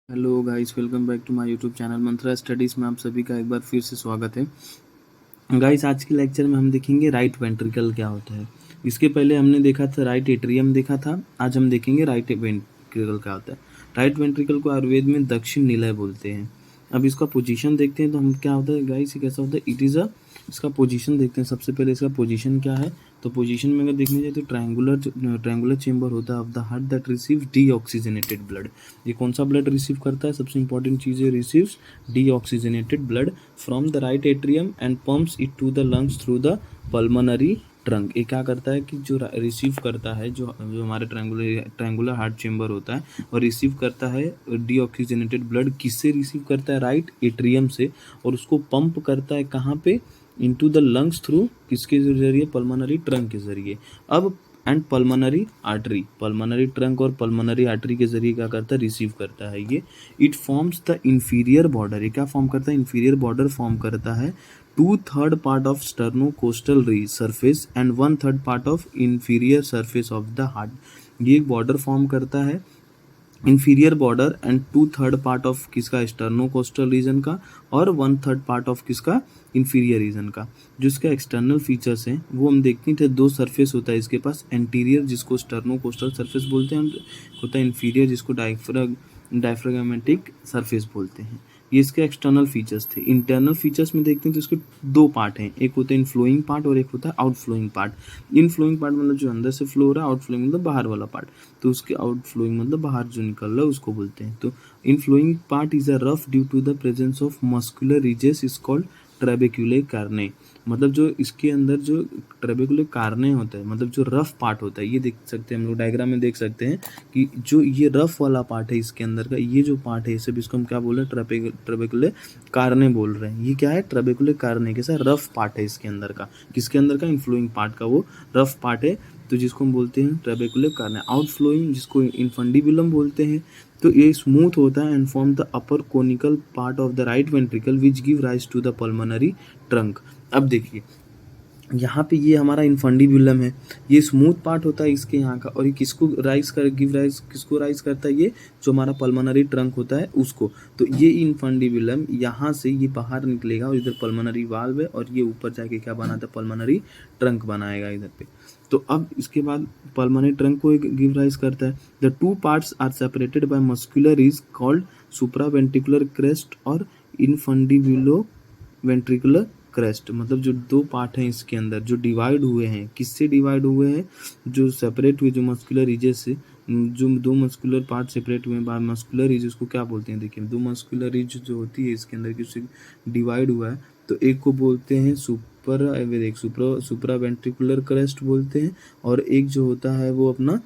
Hello guys, welcome back to my YouTube channel Mantra Studies में आप सभी का एक बार फिर से स्वागत है। गाइस, आज के लेक्चर में हम देखेंगे राइट वेंट्रिकल क्या होता है। इसके पहले हमने देखा था राइट एट्रियम देखा था, आज हम देखेंगे राइट वेंट्रिकल क्या होता है। राइट वेंट्रिकल को आयुर्वेद में दक्षिण निलय बोलते हैं। अब इसका पोजीशन देखते हैं तो हम क्या होता है गाइस, ये कैसा होता है, इट इज़ अ, इसका पोजीशन देखते हैं। सबसे पहले इसका पोजीशन क्या है, तो पोजीशन में अगर देखने जाए तो ट्रायंगुलर चेंबर होता है of the heart that receive deoxygenated blood. ये कौन सा ब्लड रिसीव करता है, सबसे इंपॉर्टेंट चीज़ है, receives deoxygenated blood from the right atrium and pumps it to the lungs through the pulmonary trunk. ये क्या करता है कि जो रिसीव करता है, जो हमारे ट्रायंगुलर हार्ट चेंबर होता है और रिसीव करता है डीऑक्सीजनेटेड ब्लड, किससे रिसीव करता है, राइट एट्रियम से, और उसको पंप करता है कहाँ पे, इनटू द लंग्स थ्रू, किसके जरिए, पल्मोनरी ट्रंक के जरिए। अब एंड पल्मोनरी ट्रंक और पल्मोनरी आर्टरी के जरिए क्या करता है, रिसीव करता है ये। It forms the inferior border, ये क्या फॉर्म करता है, इंफीरियर बॉर्डर फॉर्म करता है 2/3 part of sternocostal surface and 1/3 part of inferior surface of the heart. ये एक बॉर्डर फॉर्म करता है, inferior border and 2/3 part of किसका, स्टर्नोकोस्टल रीजन का, और 1/3 पार्ट ऑफ किसका, इंफीरियर रीजन का। जो इसका एक्सटर्नल फीचर्स हैं वो हम देखते थे, दो सरफेस होता है इसके पास, एंटीरियर जिसको स्टर्नोकोस्टल सरफेस बोलते हैं, होता है इंफीरियर जिसको डायफ्रागमेटिक सरफेस बोलते हैं। ये इसके एक्सटर्नल फीचर्स थे। इंटरनल फीचर्स में देखते हैं तो इसके दो पार्ट हैं, एक होता है इनफ्लोइंग पार्ट और एक होता है आउटफ्लोइंग पार्ट। इनफ्लोइंग पार्ट मतलब जो अंदर से फ्लो हो रहा है, आउटफ्लोइंग मतलब बाहर वाला पार्ट। तो उसके आउटफ्लोइंग मतलब बाहर जो निकल रहा है उसको बोलते हैं। तो inflowing part is a rough due to the presence of muscular ridges is called trabeculae carneae. मतलब जो इसके अंदर जो ट्रेबेकुलर कार्ने होता है, मतलब जो रफ पार्ट होता है, ये देख सकते हैं हम लोग डायग्राम में देख सकते हैं कि जो ये रफ वाला पार्ट है इसके अंदर का, ये जो पार्ट है सब इसको हम क्या बोल रहे हैं, ट्रेबेकुलर कार्ने बोल रहे हैं। ये क्या है, ट्रेबेकुलर कार्ने, कैसा रफ पार्ट है इसके अंदर का, किसके अंदर का, इनफ्लोइंग पार्ट का वो रफ पार्ट है, तो जिसको हम बोलते हैं ट्रेबेकुलर कार्ने। आउटफ्लोइंग जिसको इनफंडिबुलम बोलते हैं, तो ये स्मूथ होता है and form the upper conical part of the right ventricle which give rise to the pulmonary trunk. अब देखिए यहाँ पे ये हमारा इनफंडिबुलम है, ये स्मूथ पार्ट होता है इसके यहाँ का, और ये किसको किसको राइज करता है, ये जो हमारा पल्मोनरी ट्रंक होता है उसको। तो ये इनफंडिबुलम यहाँ से ये बाहर निकलेगा और इधर पल्मोनरी वाल्व है, और ये ऊपर जाके क्या बनाता है, पल्मोनरी ट्रंक बनाएगा इधर पे। तो अब इसके बाद पल्मोनरी ट्रंक को गिव राइज करता है। The two parts are separated by muscular is called supraventricular crest और इनफंडिबुलो वेंट्रिकुलर क्रेस्ट। मतलब जो दो पार्ट हैं इसके अंदर जो डिवाइड हुए हैं, किससे डिवाइड हुए हैं, जो सेपरेट हुए, जो मस्कुलर रीजेस से, जो दो मस्कुलर पार्ट सेपरेट हुए हैं बाय मस्कुलर रीज, उसको क्या बोलते हैं, देखिए दो मस्कुलर रीज जो होती है इसके अंदर किससे डिवाइड हुआ है, तो एक को बोलते हैं सुप्रा वेंट्रिकुलर क्रेस्ट बोलते हैं, और एक जो होता है वो अपना,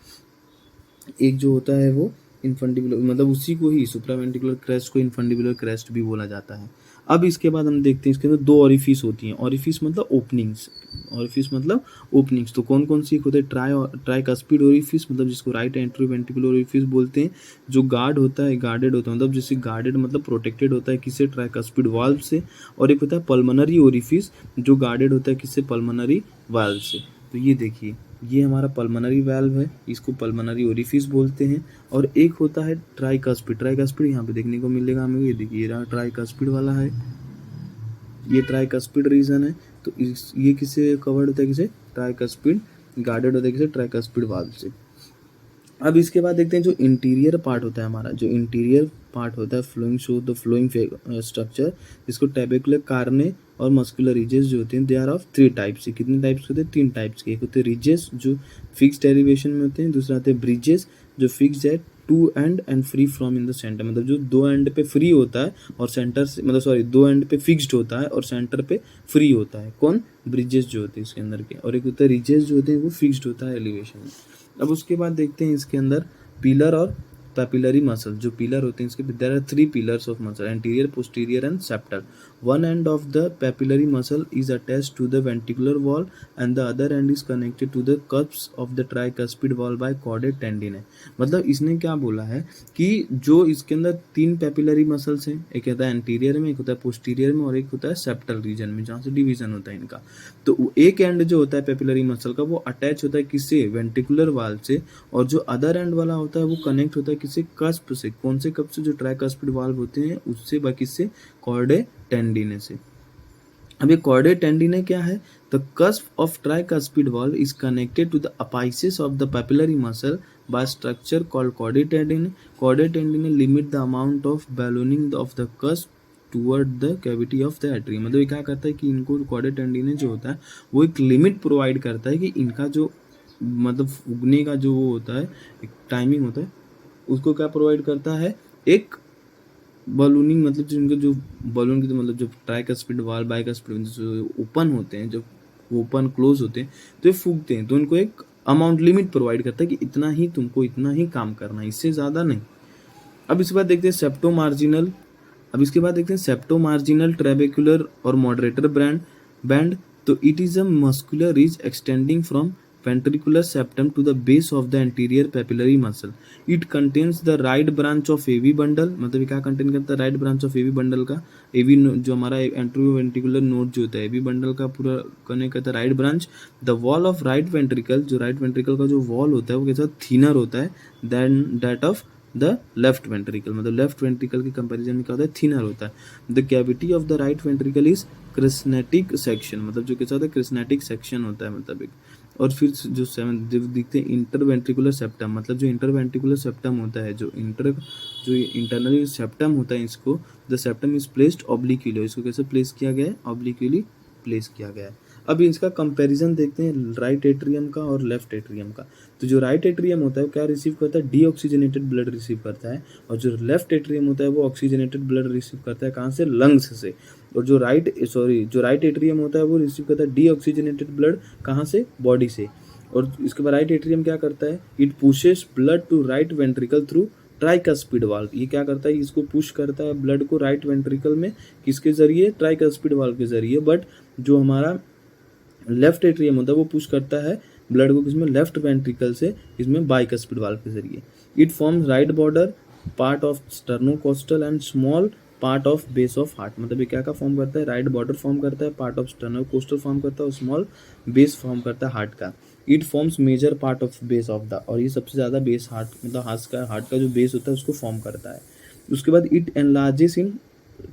एक जो होता है वो इनफंडिबुलर, मतलब उसी को ही सुप्रावेंट्रिकुलर क्रेस्ट को इनफंडिबुलर क्रेस्ट भी बोला जाता है। अब इसके बाद हम देखते हैं इसके अंदर दो ऑरिफिस होती हैं, ऑरिफिस मतलब ओपनिंग्स, ऑरिफिस मतलब ओपनिंग्स। तो कौन कौन सी होते हैं, ट्राइकस्पिड ओरिफिस, मतलब जिसको राइट एंट्रोवेंट्रिकुलर ओरिफिस बोलते हैं। जो गार्ड होता है, गार्डेड होता है, मतलब जिससे गार्डेड मतलब प्रोटेक्टेड होता है किससे, ट्राइकस्पिड वाल्व से। और एक होता है पल्मोनरी ओरिफिस, जो गार्डेड होता है किससे, पल्मोनरी वाल्व से। तो ये देखिए, ये हमारा पल्मोनरी वाल्व है, इसको पल्मोनरी ओरिफिस बोलते हैं। और एक होता है ट्राइकस्पिड यहाँ पे देखने को मिलेगा हमें, ये देखिए रहा ट्राइकस्पिड वाला है, ये ट्राइकस्पिड रीजन है। तो ये किससे कवर्ड होता है, किसे, ट्राइकस्पिड, गार्डेड होता है किसे, ट्राइकस्पिड वाल्व से। अब इसके बाद देखते हैं जो इंटीरियर पार्ट होता है हमारा, जो इंटीरियर पार्ट होता है, फ्लोइंग स्ट्रक्चर, जिसको टैबेकुलर कार्ने और मस्कुलर रिजेस जो होते हैं, दे आर ऑफ 3 टाइप्स। कितने टाइप्स होते हैं, 3 टाइप्स के। एक होते हैं रिजेस जो फिक्स डेरिवेशन में होते हैं, दूसरा होते हैं ब्रिजेस जो फिक्स है two end free from in the centre, मतलब जो दो एंड पे फ्री होता है और सेंटर से, मतलब सॉरी, दो एंड पे फिक्स्ड होता है और सेंटर पे फ्री होता है, कौन, ब्रिजेस जो होते हैं इसके अंदर के। और एक होता है रिजेस जो होते हैं वो फिक्स्ड होता है एलिवेशन में। अब उसके बाद देखते हैं इसके अंदर पिलर और पैपिलरी मसल। जो पिलर होते हैं इसके, there are 3 pillars of muscle, anterior, posterior and septal. One end of the papillary muscle is attached to the ventricular wall and the other end is connected to the cusps of the tricuspid wall by chordae tendineae है। मतलब इसने क्या बोला है कि जो इसके अंदर 3 पैपिलरी मसल्स हैं, एक होता है एंटीरियर में, एक होता है पोस्टीरियर में, और एक होता है सेप्टल रीजन में जहाँ से डिवीजन होता है इनका। तो एक एंड जो होता है पैपिलरी मसल का वो अटैच होता है किससे, वेंट्रिकुलर वाल्व से, और जो अदर एंड वाला होता है वो कनेक्ट होता है किससे, कस्प से। कौन से कस्प से, जो ट्राइकस्पिड वाल्व होते हैं उससे, व किससे, कॉर्डे टेंडिने से। अब ये कॉर्डे टेंडिने क्या है, the cusp of tricuspid valve is connected to the apices of the papillary muscle by structure called chordae tendineae. Chordae tendineae limit the amount of ballooning of the cusp toward the cavity of the atrium. मतलब ये क्या करता है कि इनको कॉर्डे टेंडिने जो होता है वो एक लिमिट प्रोवाइड करता है कि इनका जो मतलब उगने का जो वो होता है, एक टाइमिंग होता है, उसको क्या प्रोवाइड करता है, एक बलूनिंग। मतलब जो इनका जो बलून की, तो मतलब जो ट्राइकस्पिड वाल्व बाइकस्पिड जो ओपन होते हैं, जब ओपन क्लोज होते हैं तो ये फूकते हैं, तो इनको एक अमाउंट लिमिट प्रोवाइड करता है कि इतना ही तुमको, इतना ही काम करना है, इससे ज़्यादा नहीं। अब इसके बाद देखते हैं सेप्टो मार्जिनल। अब इसके बाद देखते हैं सेप्टो मार्जिनल ट्रेबेकुलर और मॉडरेटर बैंड। तो it is a muscular ridge extending from ventricular septum to the base of the anterior papillary muscle. It contains the right branch of AV bundle। मतलब ये क्या कंटेन करता है, right branch of AV bundle का। AV जो हमारा एंट्रोवेंट्रिकुलर node जो होता है, AV बंडल का पूरा कनेक्ट करता है right branch. The wall of right ventricle, जो राइट वेंट्रिकल का जो वॉल होता है वो कैसा, थिनर होता है than that of the left ventricle. मतलब लेफ्ट वेंट्रिकल के कंपैरिजन में क्या होता है, थिनर होता है। The cavity of the right ventricle is crescentic section. मतलब जो कैसा होता है, क्रिस्नेटिक सेक्शन होता है। मतलब एक और फिर जो दिखते हैं इंटरवेंट्रिकुलर सेप्टम। मतलब जो इंटरवेंट्रिकुलर सेप्टम होता है, जो इंटरनल सेप्टम होता है, इसको द सेप्टम इज प्लेस्ड ऑब्लिक्यूली। इसको कैसे प्लेस किया गया है, ऑब्लिक्यूली प्लेस किया गया है। अब इसका कंपैरिजन देखते हैं राइट एट्रियम का और लेफ्ट एट्रियम का। तो जो राइट एट्रियम होता है वो क्या रिसीव करता है, डीऑक्सीजनेटेड ब्लड रिसीव करता है। और जो लेफ्ट एट्रियम होता है वो ऑक्सीजनेटेड ब्लड रिसीव करता है। कहाँ से, लंग्स से। और जो राइट एट्रियम होता है वो रिसीव करता है डीऑक्सीजनेटेड ब्लड, कहाँ से, बॉडी से। और इसके बाद राइट एट्रियम क्या करता है, it pushes blood to right ventricle through tricuspid valve. ये क्या करता है, इसको पुश करता है ब्लड को राइट वेंट्रिकल में, किसके जरिए, ट्राइकस्पिड वाल्व के जरिए। बट जो हमारा लेफ्ट एट्रियम होता है वो पुश करता है ब्लड को किसमें, लेफ्ट वेंट्रिकल से, इसमें बाइकस्पिड वाल्व के जरिए। It forms right border part of sternocostal and small part of base of heart. मतलब ये क्या का फॉर्म करता है, राइट बॉर्डर फॉर्म करता है, पार्ट ऑफ स्टर्नोकोस्टल फॉर्म करता है, और स्मॉल बेस फॉर्म करता है हार्ट का। It forms major part of base of the, और ये सबसे ज़्यादा बेस हार्ट, मतलब हार्ट का जो बेस होता है उसको फॉर्म करता है। उसके बाद it enlarges in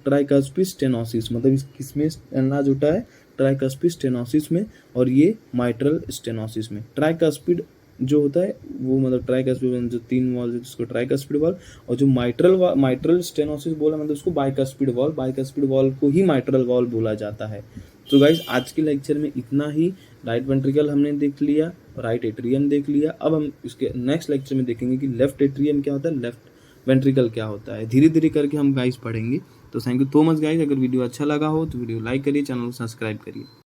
tricuspid stenosis. मतलब किसमें एनलार्ज होता है, ट्राइकस्पिड स्टेनोसिस में, और ये माइट्रल स्टेनोसिस में। ट्राइकस्पिड जो होता है वो, मतलब ट्राइकस्पिड जो तीन वॉल्व है जिसको ट्राइकस्पिड वॉल्व, और जो माइट्रल स्टेनोसिस बोला मतलब उसको बाइकस्पिड वॉल्व को ही माइट्रल वॉल्व बोला जाता है। तो गाइज आज के लेक्चर में इतना ही। राइट वेंट्रिकल हमने देख लिया, राइट एट्रियम देख लिया। अब हम इसके नेक्स्ट लेक्चर में देखेंगे कि लेफ्ट एट्रियम क्या होता है, लेफ्ट वेंट्रिकल क्या होता है। धीरे धीरे करके हम गाइज पढ़ेंगे। तो thank you so much guys. अगर वीडियो अच्छा लगा हो तो वीडियो लाइक करिए, चैनल को सब्सक्राइब करिए।